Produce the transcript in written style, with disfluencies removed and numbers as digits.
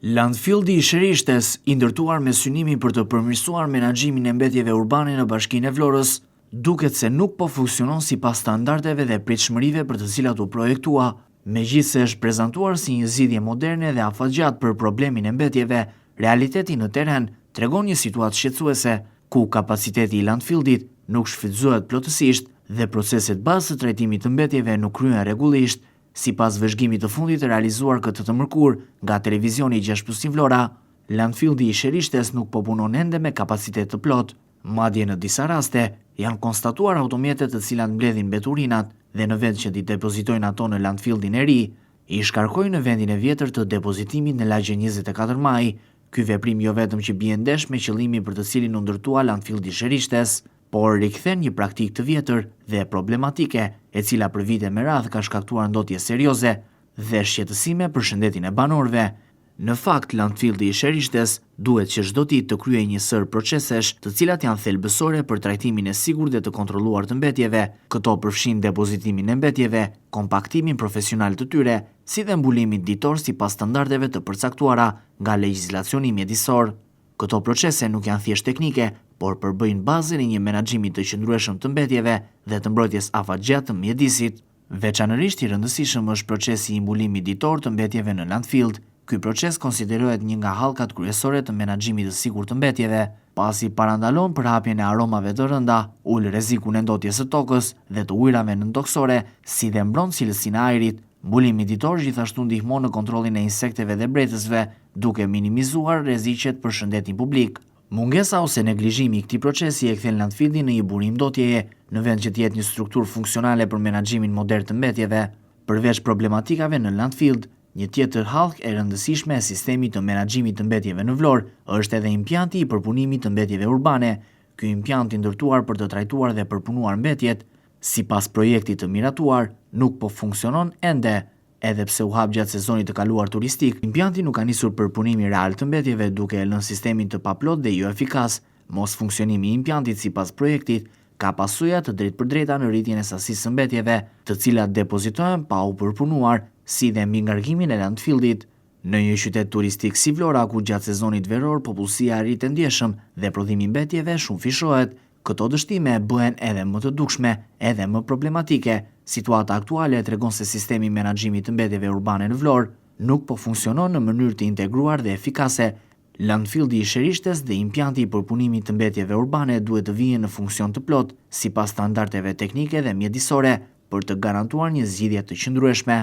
Landfilli i Sherishtes, i ndërtuar me synimin për të përmirësuar menaxhimin e mbetjeve urbane në Bashkinë e Vlorës, duket se nuk po funksionon sipas standardeve dhe pritshmërive për të cilat u projektua. Megjithse është prezantuar si një zgjidhje moderne dhe afatgjat për problemin e mbetjeve, realiteti në teren tregon një situatë shqetësuese, ku kapaciteti i landfillit nuk shfrytëzohet plotësisht dhe proceset bazë të trajtimit të mbetjeve nuk kryhen rregullisht. Sipas vëzhgimit të fundit të realizuar këtë të mërkur nga televizioni 6+ Vlora, landfilli i Sherishtes nuk po punon ende me kapacitet të plot. Madje në disa raste janë konstatuar automjetet të cilat mbledhin mbeturinat dhe në vend që t'i depozitojnë ato në landfillin e ri, i shkarkojnë në vendin e vjetër të depozitimit në lagjen 24 Maj. Ky veprim jo vetëm që bie ndesh me qëllimin për të cilin u ndërtua landfilli i Sherishtes, por rikthen një praktikë të vjetër dhe problematike, e cila për vite me radhë ka shkaktuar ndotje serioze dhe shqetësime për shëndetin e banorëve. Në fakt, landfilli i Sherishtes duhet që çdo ditë të kryejë një sër procesesh, të cilat janë thelbësore për trajtimin e sigurt dhe të kontrolluar të mbetjeve. Këto përfshin depozitimin e mbetjeve, kompaktimin profesional të tyre, si dhe mbulimin ditor sipas standardeve të përcaktuara nga legjislacioni mjedisor. Këto procese nuk janë thjesht teknike, por përbëjnë bazën e një menaxhimi të qëndrueshëm të mbetjeve dhe të mbrojtjes afatgjat të mjedisit. Veçanërisht i rëndësishëm është procesi i mbulimit ditor të mbetjeve në landfill. Ky proces konsiderohet një nga hallkat kryesore të menaxhimit të sigurt të mbetjeve, pasi parandalon përhapjen e aromave të rënda, ul rrezikun e ndotjes së tokës dhe të ujrave nëntoksore, si dhe mbron cilësinë e ajrit. Mbulimi ditor gjithashtu ndihmon në kontrollin e insekteve dhe bretësve, duke minimizuar rreziqet për shëndetin publik. Mungesa ose neglizhimi i këtij procesi e kthen landfillin në një burim ndotjeje, në vend që të jetë një strukturë funksionale për menaxhimin modern të mbetjeve. Përveç problematikave në landfill, një tjetër hallk e rëndësishme e sistemit të menaxhimit të mbetjeve në Vlorë është edhe impjanti i përpunimit të mbetjeve urbane. Ky impjant i ndërtuar për të trajtuar dhe përpunuar mbetjet, sipas projektit të miratuar, nuk po funksionon ende. Edhe pse u hap gjatë sezonit të kaluar turistik, impjanti nuk ka nisur përpunimi real të mbetjeve, duke e lënë sistemin të paplot dhe jo efikas. Mos funksionimi i impjantit sipas projektit ka pasojë të drejtpërdrejta në rritjen e sasisë së mbetjeve, të cilat depozitohen pa u përpunuar, si dhe mbi ngarkimin e landfillit. Në një qytet turistik si Vlora, ku gjatë sezonit veror popullsia rrit e ndjeshëm dhe prodhimi i mbetjeve shumë fishohet, këto dështime bëhen edhe më të dukshme, edhe më problematike. Situata aktuale tregon se sistemi i menaxhimit të mbetjeve urbane në Vlorë nuk po funksionon në mënyrë të integruar dhe efikase. Landfilli i Sherishtes dhe impjanti i përpunimit të mbetjeve urbane duhet të vijnë në funksion të plot, sipas standardeve teknike dhe mjedisore, për të garantuar një zgjidhje të qëndrueshme.